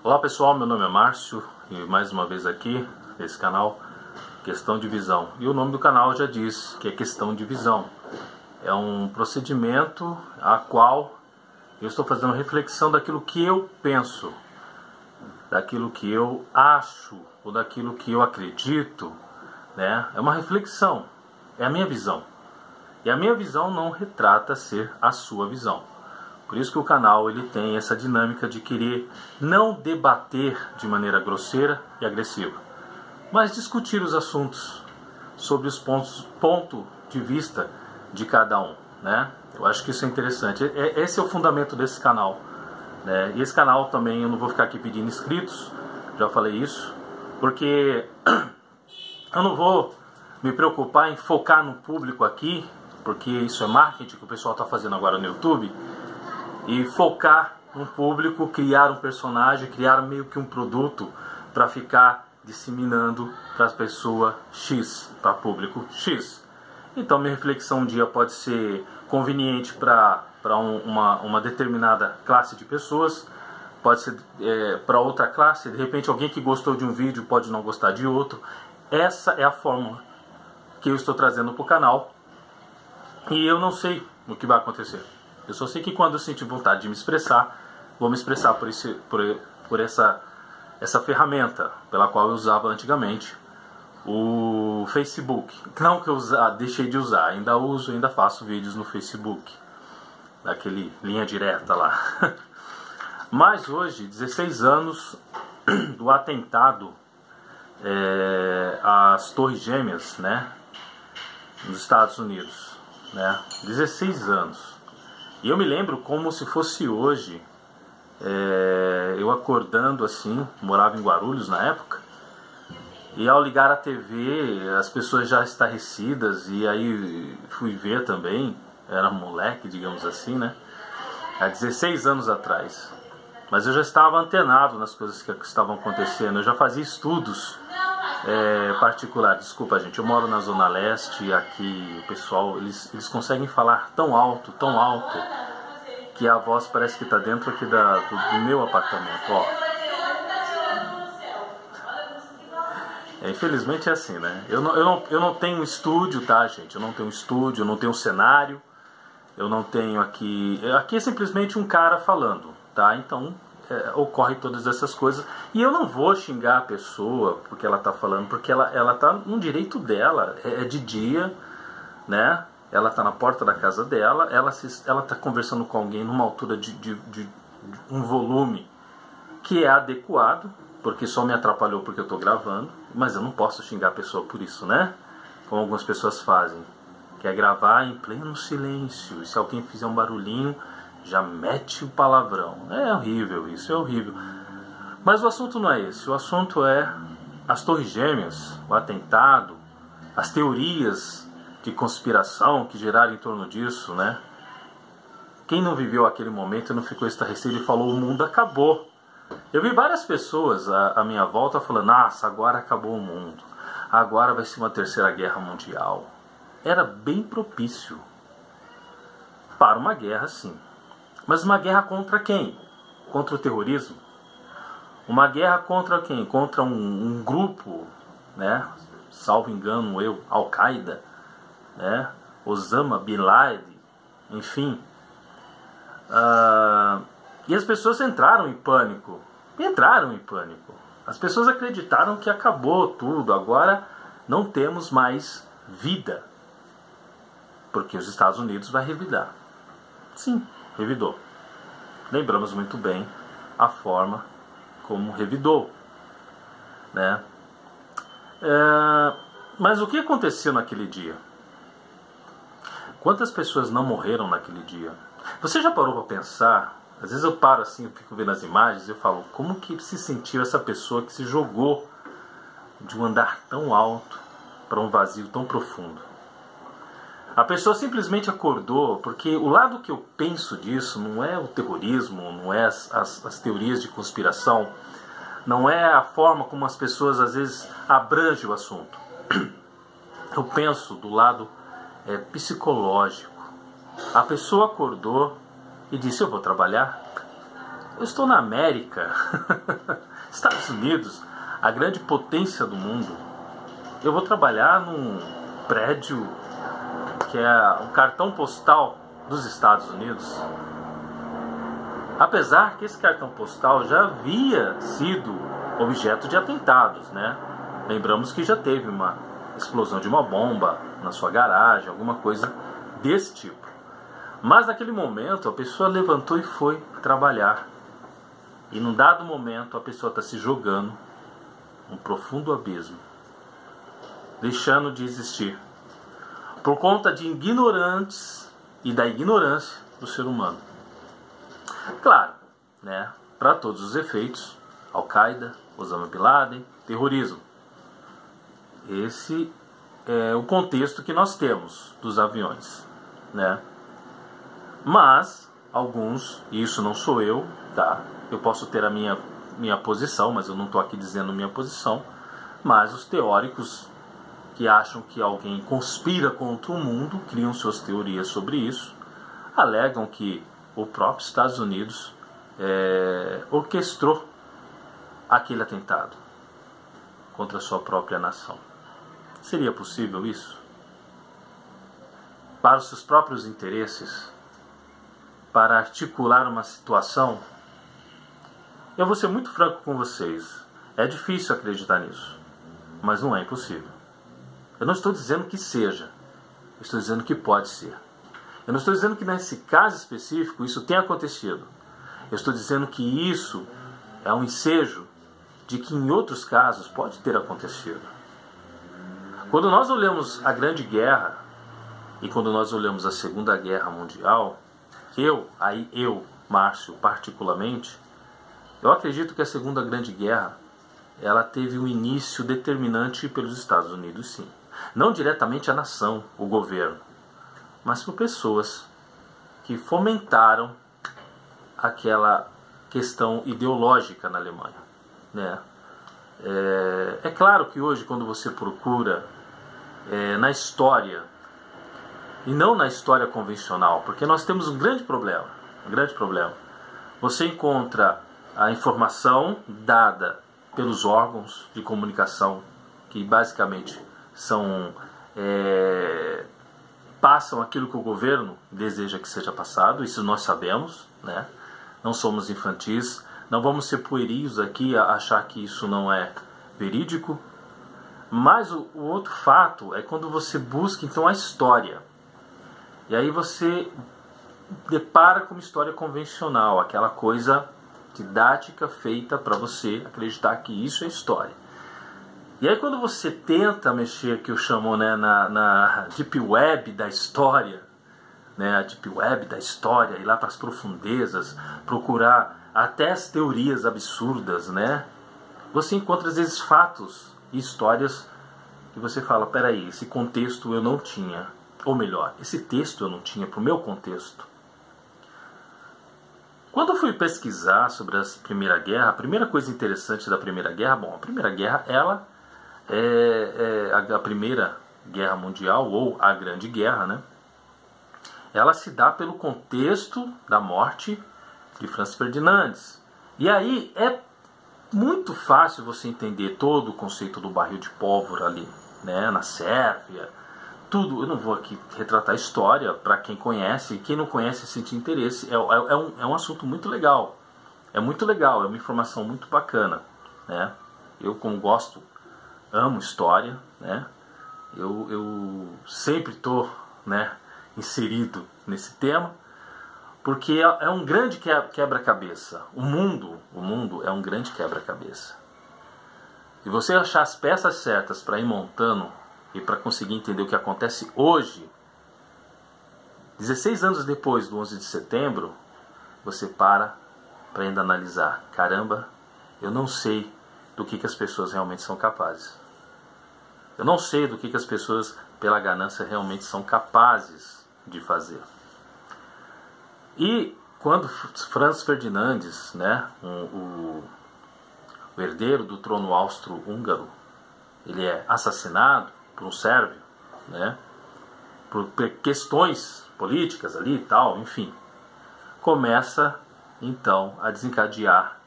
Olá pessoal, meu nome é Márcio e mais uma vez aqui nesse canal Questão de Visão. E o nome do canal já diz que é Questão de Visão. É um procedimento a qual eu estou fazendo reflexão daquilo que eu penso, daquilo que eu acho ou daquilo que eu acredito, né? É uma reflexão, é a minha visão. E a minha visão não retrata ser a sua visão. Por isso que o canal ele tem essa dinâmica de querer não debater de maneira grosseira e agressiva, mas discutir os assuntos sobre os ponto de vista de cada um, né? Eu acho que isso é interessante. Esse é o fundamento desse canal, né? E esse canal também eu não vou ficar aqui pedindo inscritos, já falei isso, porque eu não vou me preocupar em focar no público aqui, porque isso é marketing que o pessoal está fazendo agora no YouTube, e focar no público, criar um personagem, criar meio que um produto para ficar disseminando para a pessoa X, para público X. Então minha reflexão um dia pode ser conveniente para uma determinada classe de pessoas, pode ser para outra classe, de repente alguém que gostou de um vídeo pode não gostar de outro. Essa é a fórmula que eu estou trazendo para o canal e eu não sei o que vai acontecer. Eu só sei que quando eu sentir vontade de me expressar, vou me expressar por essa ferramenta pela qual eu usava antigamente, o Facebook. Não que eu deixei de usar, ainda uso, ainda faço vídeos no Facebook, daquele linha direta lá. Mas hoje, 16 anos do atentado às Torres Gêmeas, né, nos Estados Unidos, né, 16 anos. E eu me lembro como se fosse hoje, eu acordando assim, morava em Guarulhos na época, e ao ligar a TV, as pessoas já estarrecidas, e aí fui ver também, era moleque, digamos assim, né? Há 16 anos atrás. Mas eu já estava antenado nas coisas que estavam acontecendo, eu já fazia estudos particulares. Desculpa, gente, eu moro na Zona Leste e aqui o pessoal, eles conseguem falar tão alto, que a voz parece que está dentro aqui do meu apartamento, ó. Infelizmente é assim, né? Eu não tenho estúdio, tá, gente? Eu não tenho estúdio, eu não tenho cenário, eu não tenho aqui... Aqui é simplesmente um cara falando, tá? Então ocorre todas essas coisas. E eu não vou xingar a pessoa porque ela está falando, porque ela está no direito dela, é de dia, né? Ela está na porta da casa dela, ela está conversando com alguém numa altura de um volume que é adequado, porque só me atrapalhou porque eu estou gravando, mas eu não posso xingar a pessoa por isso, né? Como algumas pessoas fazem, que é gravar em pleno silêncio, e se alguém fizer um barulhinho, já mete o palavrão. É horrível, isso é horrível. Mas o assunto não é esse, o assunto é as Torres Gêmeas, o atentado, as teorias de conspiração que geraram em torno disso, né? Quem não viveu aquele momento não ficou estarrecido e falou: o mundo acabou. Eu vi várias pessoas à minha volta falando: nossa, agora acabou o mundo, agora vai ser uma terceira guerra mundial. Era bem propício para uma guerra, sim. Mas uma guerra contra quem? Contra o terrorismo? Uma guerra contra quem? Contra um grupo, né? Salvo engano eu, Al-Qaeda, né? Osama Bin Laden, enfim. E as pessoas entraram em pânico. As pessoas acreditaram que acabou tudo, agora não temos mais vida, porque os Estados Unidos vai revidar. Sim, revidou. Lembramos muito bem a forma como revidou, né? Mas o que aconteceu naquele dia? Quantas pessoas não morreram naquele dia? Você já parou para pensar? Às vezes eu paro assim, eu fico vendo as imagens e eu falo: como que se sentiu essa pessoa que se jogou de um andar tão alto para um vazio tão profundo? A pessoa simplesmente acordou, porque o lado que eu penso disso não é o terrorismo, não é as teorias de conspiração, não é a forma como as pessoas às vezes abrangem o assunto. Eu penso do lado psicológico. A pessoa acordou e disse: eu vou trabalhar. Eu estou na América, Estados Unidos, a grande potência do mundo. Eu vou trabalhar num prédio que é um cartão postal dos Estados Unidos. Apesar que esse cartão postal já havia sido objeto de atentados, né? Lembramos que já teve uma explosão de uma bomba na sua garagem, alguma coisa desse tipo. Mas naquele momento a pessoa levantou e foi trabalhar. E num dado momento a pessoa está se jogando num profundo abismo, deixando de existir, por conta de ignorantes e da ignorância do ser humano. Claro, né, para todos os efeitos, Al-Qaeda, Osama Bin Laden, terrorismo. Esse é o contexto que nós temos dos aviões, né? Mas alguns, e isso não sou eu, tá? Eu posso ter a minha posição, mas eu não estou aqui dizendo minha posição. Mas os teóricos que acham que alguém conspira contra o mundo, criam suas teorias sobre isso, alegam que o próprio Estados Unidos orquestrou aquele atentado contra a sua própria nação. Seria possível isso? Para os seus próprios interesses? Para articular uma situação? Eu vou ser muito franco com vocês. É difícil acreditar nisso, mas não é impossível. Eu não estou dizendo que seja, eu estou dizendo que pode ser. Eu não estou dizendo que nesse caso específico isso tenha acontecido. Eu estou dizendo que isso é um ensejo de que em outros casos pode ter acontecido. Quando nós olhamos a Grande Guerra e quando nós olhamos a Segunda Guerra Mundial, eu, Márcio, particularmente, eu acredito que a Segunda Grande Guerra ela teve um início determinante pelos Estados Unidos, sim. Não diretamente a nação, o governo, mas por pessoas que fomentaram aquela questão ideológica na Alemanha, né? É claro que hoje, quando você procura na história, e não na história convencional, porque nós temos um grande problema. Você encontra a informação dada pelos órgãos de comunicação, que basicamente passam aquilo que o governo deseja que seja passado, isso nós sabemos, né? Não somos infantis, não vamos ser pueris aqui a achar que isso não é verídico. Mas o outro fato é quando você busca então a história, e aí você depara com uma história convencional, aquela coisa didática feita para você acreditar que isso é história. E aí quando você tenta mexer, que eu chamo, né, na Deep Web da história, né, a Deep Web da história, ir lá para as profundezas, procurar até as teorias absurdas, né, você encontra às vezes fatos e histórias que você fala, peraí, esse contexto eu não tinha, ou melhor, esse texto eu não tinha para o meu contexto. Quando eu fui pesquisar sobre a Primeira Guerra, a primeira coisa interessante da Primeira Guerra, bom, a Primeira Guerra ela a Primeira Guerra Mundial, ou a Grande Guerra, né? Ela se dá pelo contexto da morte de Franz Ferdinandes. E aí é muito fácil você entender todo o conceito do barril de pólvora ali, né? Na Sérvia, tudo. Eu não vou aqui retratar a história para quem conhece, e quem não conhece sentir interesse. É um assunto muito legal. É muito legal, é uma informação muito bacana, né? Eu, como gosto, amo história, né? Eu sempre estou, né, inserido nesse tema, porque é um grande quebra-cabeça. O mundo é um grande quebra-cabeça. E você achar as peças certas para ir montando e para conseguir entender o que acontece hoje, 16 anos depois do 11 de setembro, você para ainda analisar. Caramba, eu não sei do que as pessoas realmente são capazes. Eu não sei do que as pessoas, pela ganância, realmente são capazes de fazer. E quando Franz Ferdinandes, né, o herdeiro do trono austro-húngaro, ele é assassinado por um sérvio, né, por questões políticas ali e tal, enfim, começa então a desencadear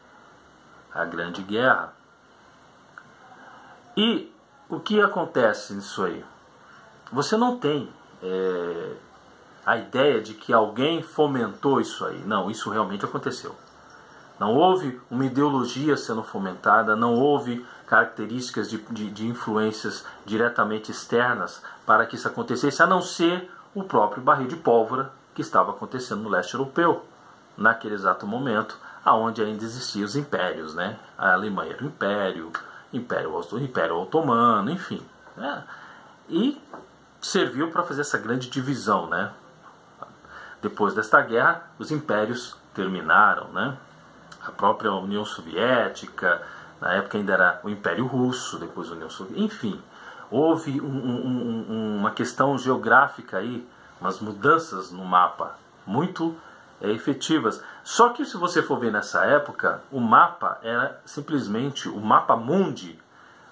a Grande Guerra. E o que acontece nisso aí? Você não tem a ideia de que alguém fomentou isso aí. Não, isso realmente aconteceu. Não houve uma ideologia sendo fomentada, não houve características de influências diretamente externas para que isso acontecesse, a não ser o próprio barril de pólvora que estava acontecendo no leste europeu, naquele exato momento, onde ainda existiam os impérios, né? A Alemanha era o Império Otomano, enfim. Né? E serviu para fazer essa grande divisão, né? Depois desta guerra, os impérios terminaram, né? A própria União Soviética, na época ainda era o Império Russo, depois a União Soviética, enfim. Houve uma questão geográfica aí, umas mudanças no mapa muito efetivas. Só que se você for ver nessa época, o mapa era simplesmente, o mapa mundi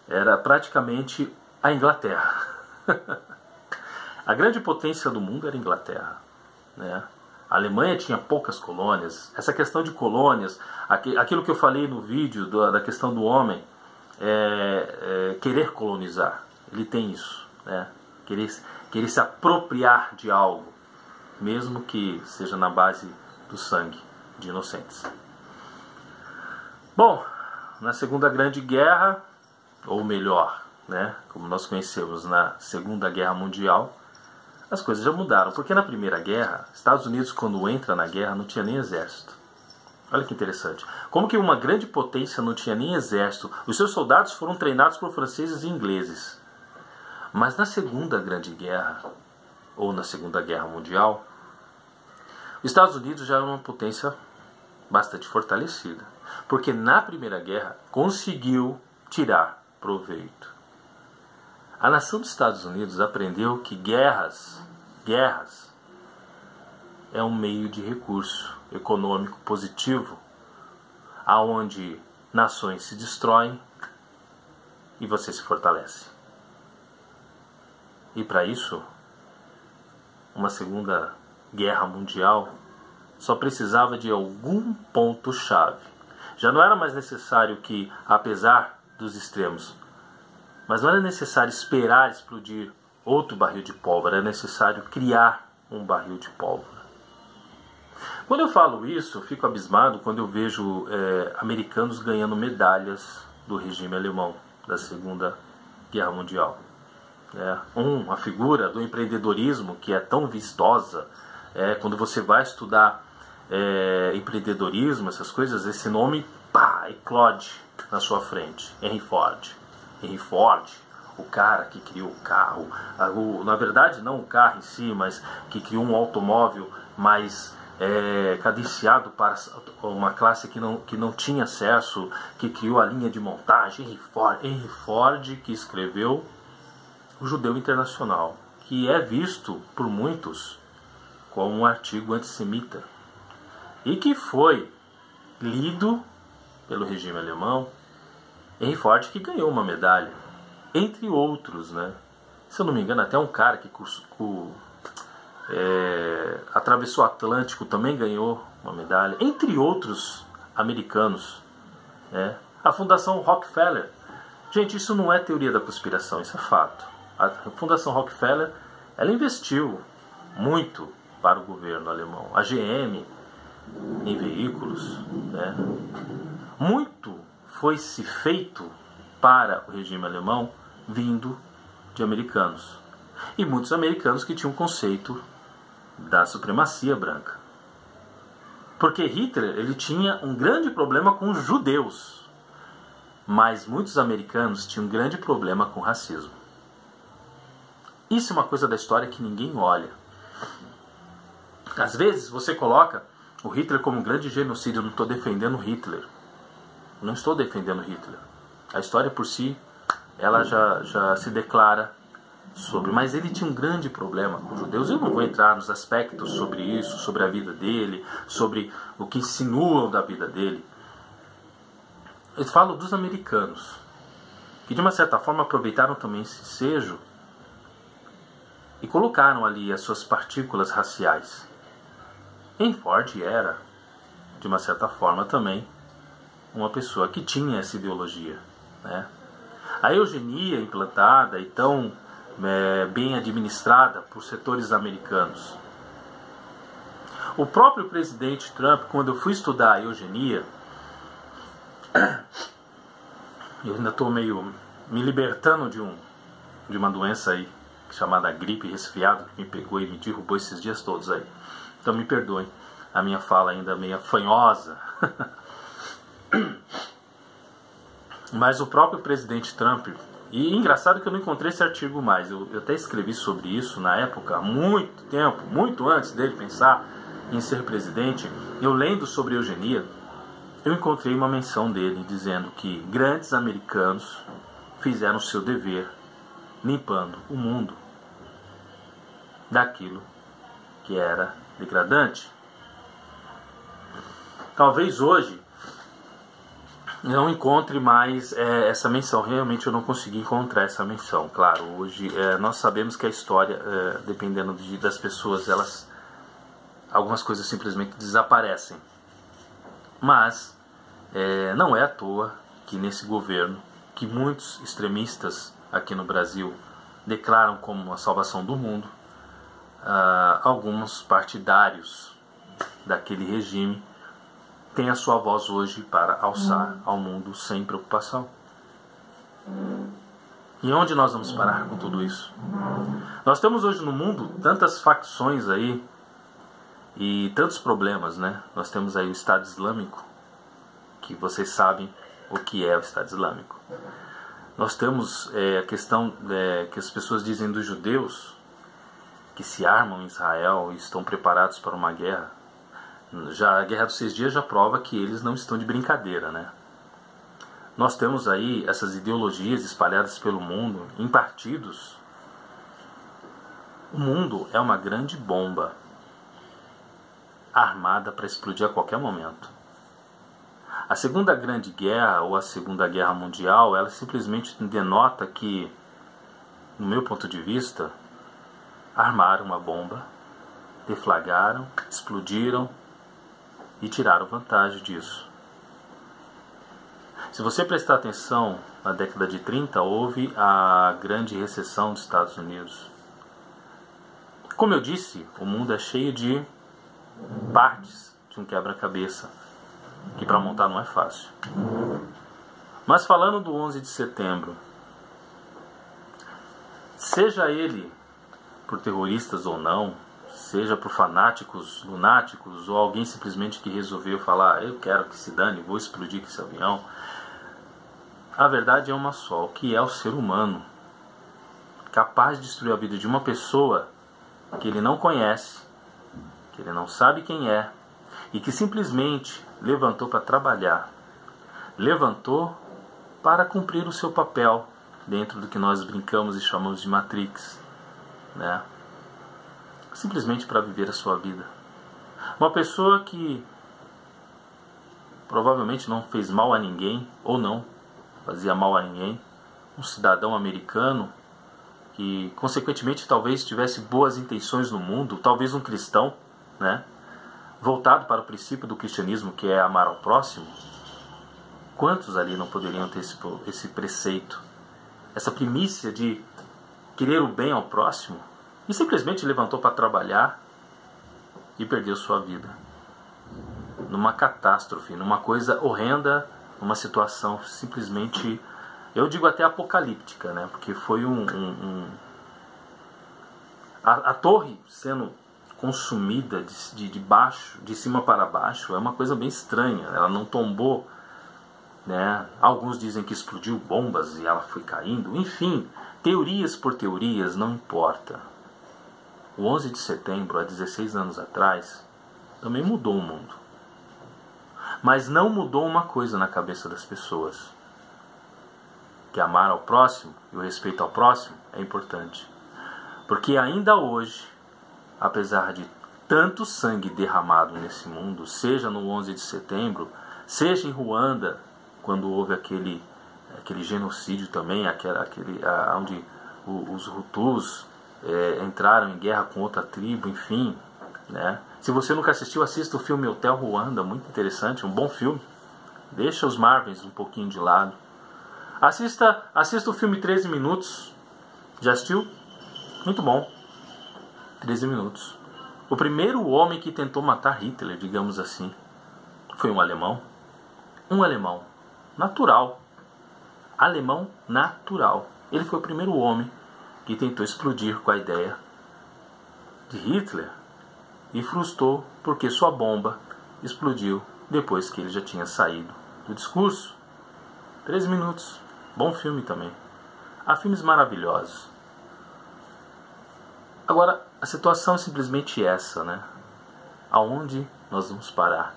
era praticamente a Inglaterra. A grande potência do mundo era a Inglaterra, né? A Alemanha tinha poucas colônias. Essa questão de colônias, aquilo que eu falei no vídeo da questão do homem, querer colonizar, ele tem isso, né? Querer se apropriar de algo, mesmo que seja na base do sangue de inocentes. Bom, na Segunda Grande Guerra, ou melhor, né, como nós conhecemos na Segunda Guerra Mundial, as coisas já mudaram, porque na Primeira Guerra, Estados Unidos, quando entra na guerra, não tinha nem exército. Olha que interessante. Como que uma grande potência não tinha nem exército? Os seus soldados foram treinados por franceses e ingleses. Mas na Segunda Grande Guerra, ou na Segunda Guerra Mundial, os Estados Unidos já era uma potência bastante fortalecida. Porque na Primeira Guerra conseguiu tirar proveito. A nação dos Estados Unidos aprendeu que guerras é um meio de recurso econômico positivo, aonde nações se destroem e você se fortalece. E para isso, uma Segunda Guerra Mundial só precisava de algum ponto-chave. Já não era mais necessário que, apesar dos extremos, mas não era necessário esperar explodir outro barril de pólvora, era necessário criar um barril de pólvora. Quando eu falo isso, eu fico abismado quando eu vejo americanos ganhando medalhas do regime alemão da Segunda Guerra Mundial. A figura do empreendedorismo que é tão vistosa, quando você vai estudar empreendedorismo, essas coisas, esse nome eclode na sua frente, Henry Ford. Henry Ford, o cara que criou o carro, na verdade não o carro em si, mas que criou um automóvel mais cadenciado para uma classe que não tinha acesso, que criou a linha de montagem. Henry Ford que escreveu O Judeu Internacional, que é visto por muitos como um artigo antissemita e que foi lido pelo regime alemão. Henry Ford que ganhou uma medalha, entre outros, né? Se eu não me engano, até um cara que atravessou o Atlântico também ganhou uma medalha, entre outros americanos, né? A Fundação Rockefeller, gente, isso não é teoria da conspiração, isso é fato. A Fundação Rockefeller, ela investiu muito para o governo alemão, a GM em veículos, né? Muito foi-se feito para o regime alemão vindo de americanos. E muitos americanos que tinham o conceito da supremacia branca. Porque Hitler, ele tinha um grande problema com os judeus. Mas muitos americanos tinham um grande problema com o racismo. Isso é uma coisa da história que ninguém olha. Às vezes você coloca o Hitler como um grande genocídio. Eu não estou defendendo Hitler. Não estou defendendo Hitler. A história por si, ela já se declara sobre. Mas ele tinha um grande problema com os judeus. Eu não vou entrar nos aspectos sobre isso, sobre a vida dele, sobre o que insinuam da vida dele. Eu falo dos americanos, que de uma certa forma aproveitaram também esse ensejo e colocaram ali as suas partículas raciais. Henry Ford era de uma certa forma também, uma pessoa que tinha essa ideologia, né? A eugenia implantada e tão bem administrada por setores americanos. O próprio presidente Trump, quando eu fui estudar a eugenia, eu ainda estou meio me libertando de uma doença aí, chamada gripe resfriado, que me pegou e me derrubou esses dias todos aí. Então me perdoem, a minha fala ainda meio fanhosa. Mas o próprio presidente Trump, e engraçado que eu não encontrei esse artigo mais, eu até escrevi sobre isso na época, há muito tempo, muito antes dele pensar em ser presidente, eu lendo sobre eugenia, eu encontrei uma menção dele dizendo que grandes americanos fizeram o seu dever limpando o mundo daquilo que era degradante. Talvez hoje não encontre mais essa menção. Realmente eu não consegui encontrar essa menção. Claro, hoje nós sabemos que a história, dependendo das pessoas, algumas coisas simplesmente desaparecem. Mas não é à toa que nesse governo, que muitos extremistas aqui no Brasil declaram como a salvação do mundo, alguns partidários daquele regime têm a sua voz hoje para alçar ao mundo sem preocupação. E onde nós vamos parar com tudo isso? Nós temos hoje no mundo tantas facções aí e tantos problemas, né? Nós temos aí o Estado Islâmico, que vocês sabem o que é o Estado Islâmico. Nós temos a questão que as pessoas dizem dos judeus, que se armam em Israel e estão preparados para uma guerra. Já a Guerra dos 6 Dias já prova que eles não estão de brincadeira, né? Nós temos aí essas ideologias espalhadas pelo mundo, em partidos. O mundo é uma grande bomba armada para explodir a qualquer momento. A Segunda Grande Guerra ou a Segunda Guerra Mundial, ela simplesmente denota que, no meu ponto de vista, armaram uma bomba, deflagraram, explodiram e tiraram vantagem disso. Se você prestar atenção, na década de 30 houve a grande recessão dos Estados Unidos. Como eu disse, o mundo é cheio de partes de um quebra-cabeça, que para montar não é fácil. Mas falando do 11 de setembro, seja ele por terroristas ou não, seja por fanáticos, lunáticos, ou alguém simplesmente que resolveu falar, eu quero que se dane, vou explodir esse avião. A verdade é uma só, o que é o ser humano, capaz de destruir a vida de uma pessoa que ele não conhece, que ele não sabe quem é, e que simplesmente levantou para trabalhar, levantou para cumprir o seu papel dentro do que nós brincamos e chamamos de Matrix, né? Simplesmente para viver a sua vida. Uma pessoa que provavelmente não fez mal a ninguém, ou não fazia mal a ninguém, um cidadão americano que consequentemente talvez tivesse boas intenções no mundo, talvez um cristão, né? Voltado para o princípio do cristianismo, que é amar ao próximo. Quantos ali não poderiam ter esse preceito, essa primícia de querer o bem ao próximo, e simplesmente levantou para trabalhar e perdeu sua vida numa catástrofe, numa coisa horrenda, numa situação simplesmente, eu digo até apocalíptica, né? Porque foi a torre sendo consumida de baixo, de cima para baixo, é uma coisa bem estranha. Ela não tombou, né? Alguns dizem que explodiu bombas e ela foi caindo. Enfim, teorias por teorias, não importa. O 11 de setembro, há 16 anos atrás, também mudou o mundo. Mas não mudou uma coisa na cabeça das pessoas: que amar ao próximo e o respeito ao próximo é importante. Porque ainda hoje, apesar de tanto sangue derramado nesse mundo, seja no 11 de setembro, seja em Ruanda, quando houve aquele genocídio também, onde os Hutus entraram em guerra com outra tribo, enfim, né? Se você nunca assistiu, assista o filme Hotel Ruanda, muito interessante, um bom filme. Deixa os Marvins um pouquinho de lado. Assista o filme 13 Minutos. Já assistiu? Muito bom. 13 Minutos. O primeiro homem que tentou matar Hitler, digamos assim, foi um alemão. Um alemão natural. Alemão natural. Ele foi o primeiro homem que tentou explodir com a ideia de Hitler e frustrou porque sua bomba explodiu depois que ele já tinha saído do discurso. 13 Minutos. Bom filme também. Há filmes maravilhosos. Agora, a situação é simplesmente essa, né? Aonde nós vamos parar?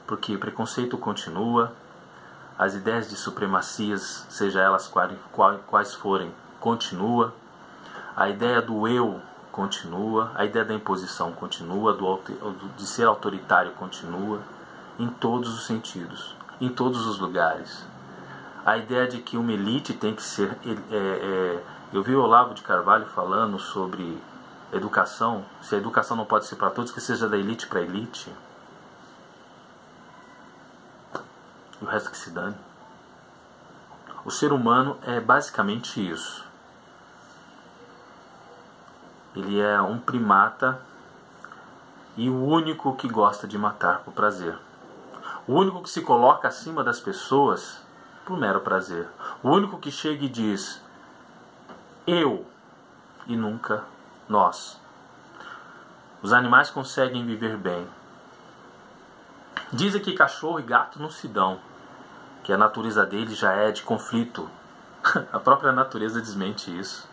Porque o preconceito continua, as ideias de supremacias, seja elas quais forem, continua, a ideia do eu continua, a ideia da imposição continua, de ser autoritário continua, em todos os sentidos, em todos os lugares. A ideia de que uma elite tem que ser... eu vi o Olavo de Carvalho falando sobre educação, se a educação não pode ser para todos, que seja da elite para a elite. E o resto que se dane. O ser humano é basicamente isso. Ele é um primata e o único que gosta de matar por prazer. O único que se coloca acima das pessoas por mero prazer. O único que chega e diz eu e nunca nós. Os animais conseguem viver bem. Dizem que cachorro e gato não se dão, que a natureza deles já é de conflito. A própria natureza desmente isso.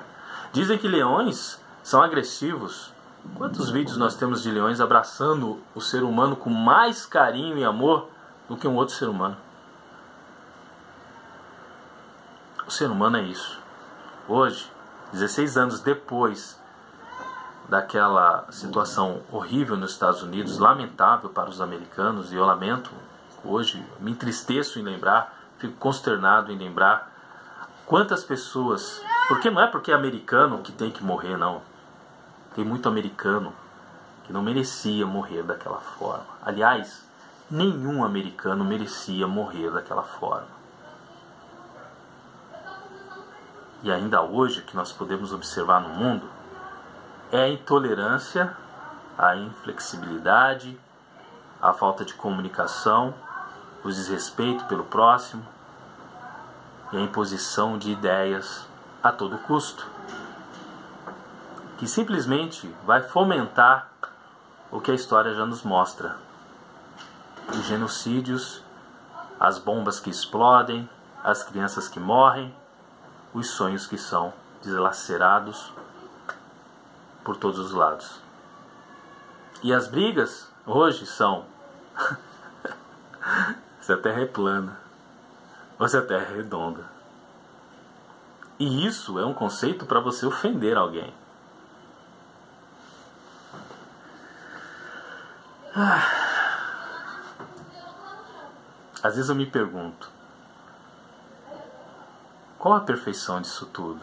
Dizem que leões são agressivos. Quantos vídeos nós temos de leões abraçando o ser humano com mais carinho e amor do que um outro ser humano? O ser humano é isso. Hoje, 16 anos depois daquela situação horrível nos Estados Unidos, lamentável para os americanos, e eu lamento hoje, me entristeço em lembrar, fico consternado em lembrar quantas pessoas, porque não é porque é americano que tem que morrer, não. Tem muito americano que não merecia morrer daquela forma. Aliás, nenhum americano merecia morrer daquela forma. E ainda hoje, o que nós podemos observar no mundo é a intolerância, a inflexibilidade, a falta de comunicação, o desrespeito pelo próximo e a imposição de ideias a todo custo, que simplesmente vai fomentar o que a história já nos mostra: os genocídios, as bombas que explodem, as crianças que morrem, os sonhos que são deslacerados por todos os lados. E as brigas hoje são se a Terra é plana ou se a Terra é redonda. E isso é um conceito para você ofender alguém. Às vezes eu me pergunto, qual a perfeição disso tudo?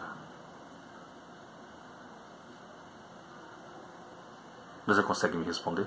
Você consegue me responder?